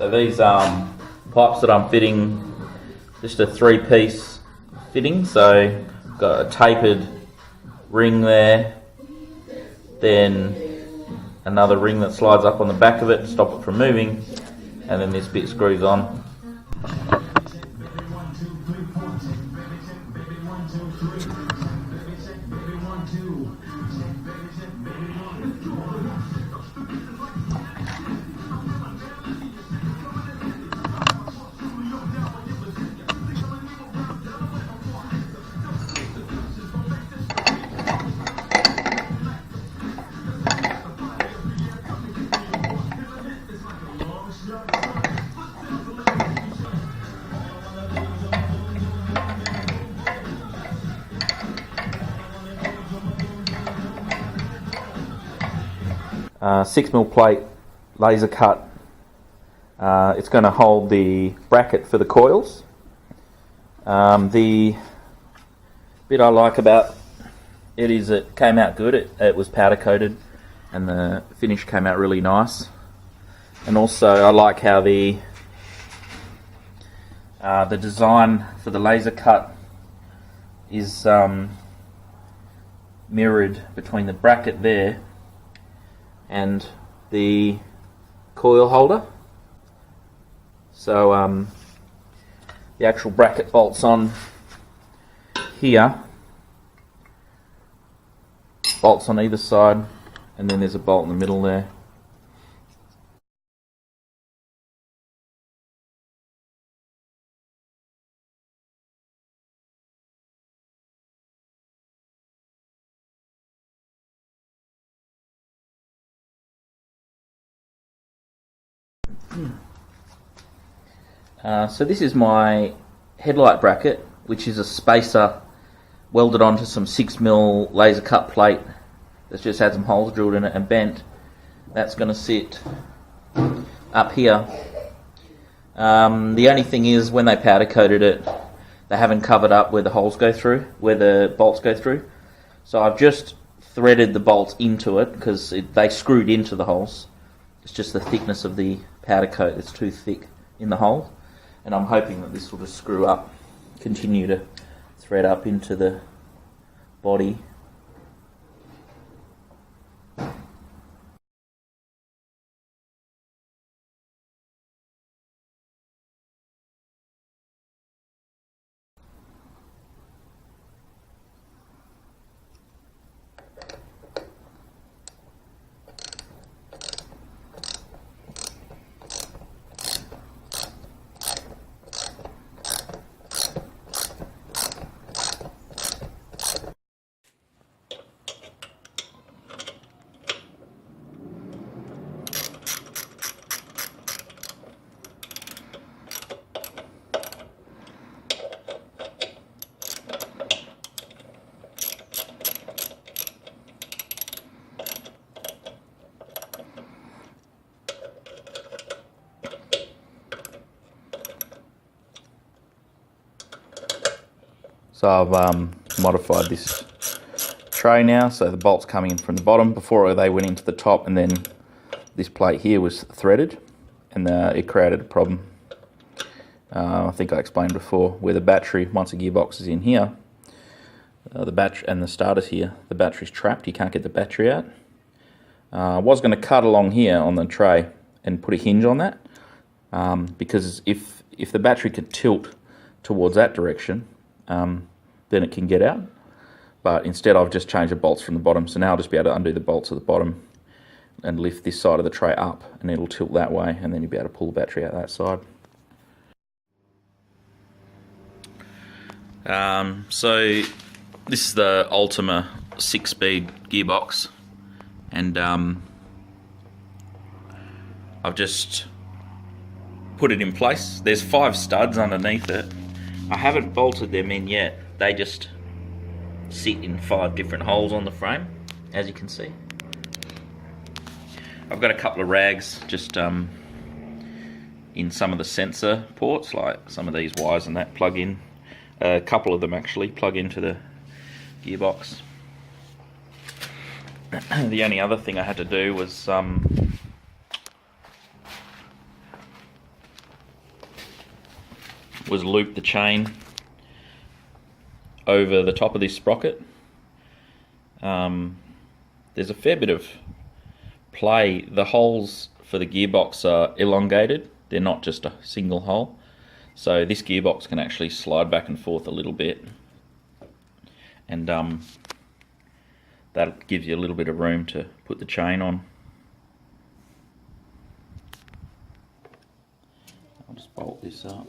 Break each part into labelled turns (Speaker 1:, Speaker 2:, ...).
Speaker 1: So these pipes that I'm fitting, just a 3-piece fitting, so got a tapered ring there, then another ring that slides up on the back of it to stop it from moving, and then this bit screws on. Uh, 6mm plate, laser cut. It's going to hold the bracket for the coils. The bit I like about it is it came out good. It was powder coated, and the finish came out really nice. And also, I like how the design for the laser cut is mirrored between the bracket there and the coil holder. So the actual bracket bolts on here, bolts on either side, and then there's a bolt in the middle there. So this is my headlight bracket, which is a spacer welded onto some 6mm laser cut plate that's just had some holes drilled in it and bent. That's going to sit up here. The only thing is, when they powder coated it, they haven't covered up where the holes go through, where the bolts go through. So I've just threaded the bolts into it because they screwed into the holes. It's just the thickness of the powder coat that's too thick in the hole. And I'm hoping that this will just screw up, continue to thread up into the body. So I've modified this tray now, so the bolt's coming in from the bottom. Before they went into the top, and then this plate here was threaded, and it created a problem. I think I explained before, where the battery, once the gearbox is in here, the battery and the starter's here, the battery's trapped, you can't get the battery out. I was going to cut along here on the tray and put a hinge on that, because if the battery could tilt towards that direction, then it can get out. But instead I've just changed the bolts from the bottom, so now I'll just be able to undo the bolts at the bottom and lift this side of the tray up, and it'll tilt that way, and then you'll be able to pull the battery out that side. So this is the Ultima 6-speed gearbox, and I've just put it in place. There's 5 studs underneath it. I haven't bolted them in yet. They just sit in 5 different holes on the frame, as you can see. I've got a couple of rags just in some of the sensor ports, like some of these wires and that plug in. A couple of them actually plug into the gearbox. The only other thing I had to do was was loop the chain over the top of this sprocket. There's a fair bit of play. The holes for the gearbox are elongated. They're not just a single hole. So this gearbox can actually slide back and forth a little bit. And that gives you a little bit of room to put the chain on. I'll just bolt this up.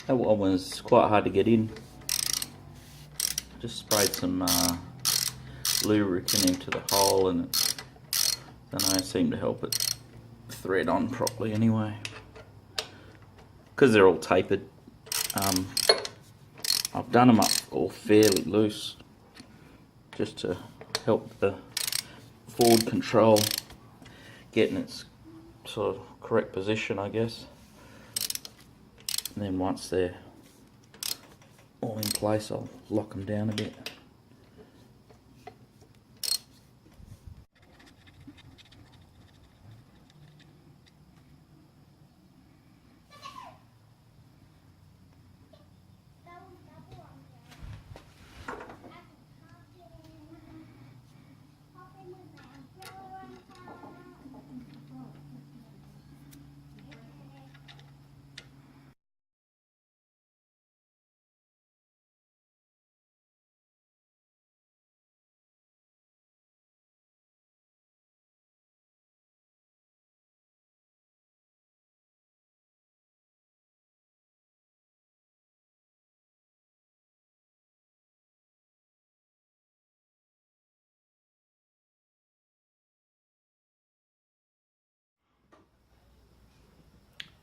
Speaker 1: That one was quite hard to get in. Just sprayed some lubricant into the hole, and it, I don't know, seemed to help it thread on properly anyway. Because they're all tapered, I've done them up all fairly loose, just to help the forward control get in its sort of correct position, I guess. And then once they're all in place, I'll lock them down a bit.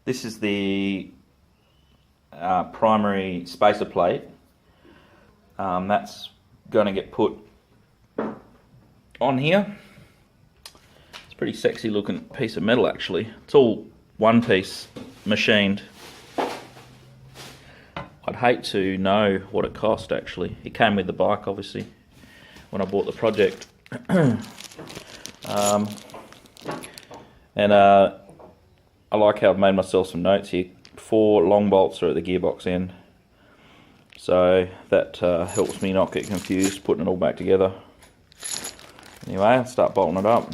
Speaker 1: This is the primary spacer plate. That's going to get put on here. It's a pretty sexy looking piece of metal actually. It's all one piece machined. I'd hate to know what it cost actually. It came with the bike obviously when I bought the project. I like how I've made myself some notes here. 4 long bolts are at the gearbox end, so that helps me not get confused putting it all back together. Anyway, I'll start bolting it up.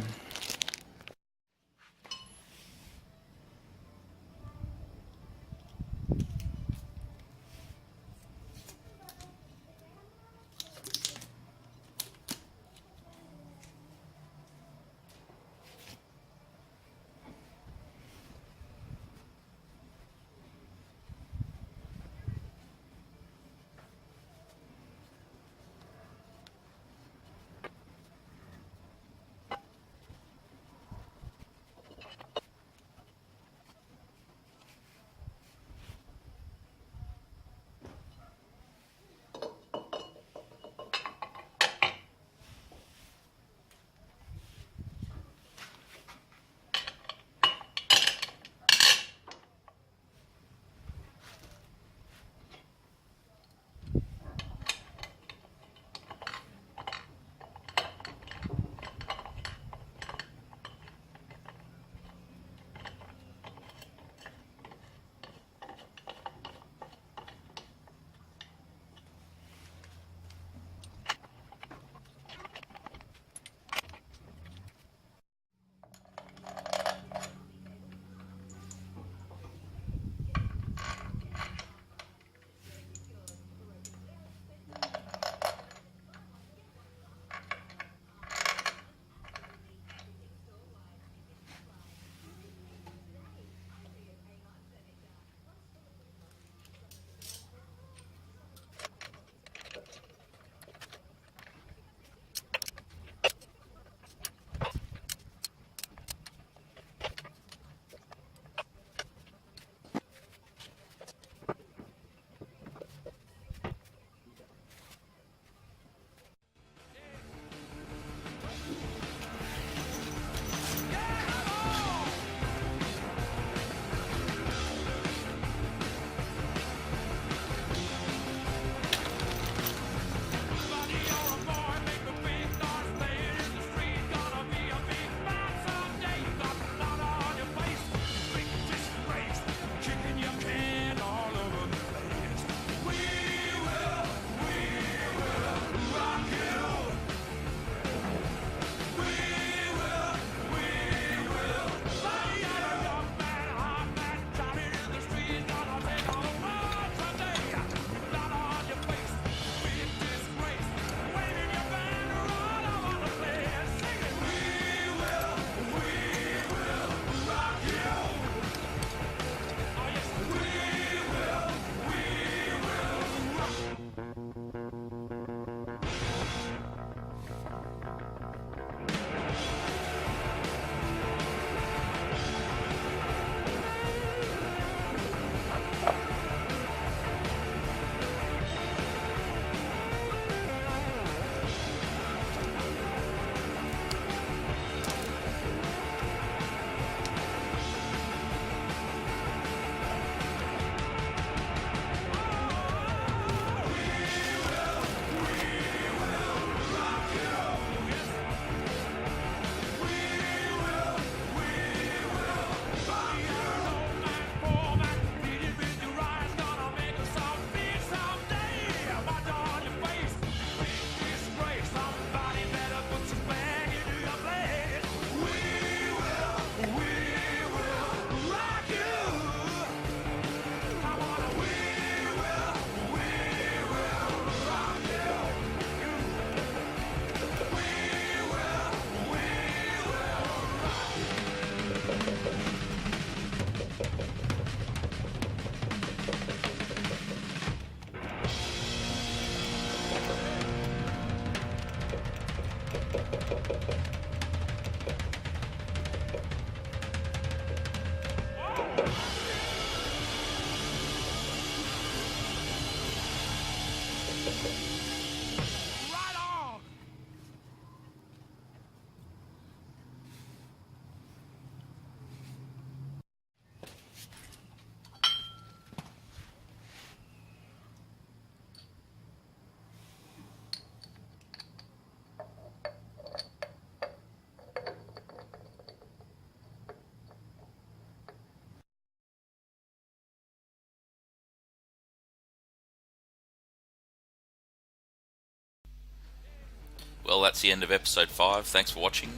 Speaker 1: Well, that's the end of episode 5. Thanks for watching.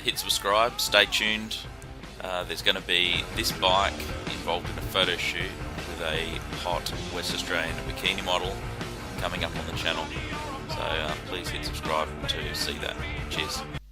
Speaker 1: Hit subscribe, stay tuned. There's going to be this bike involved in a photo shoot with a hot West Australian bikini model coming up on the channel. So please hit subscribe to see that. Cheers.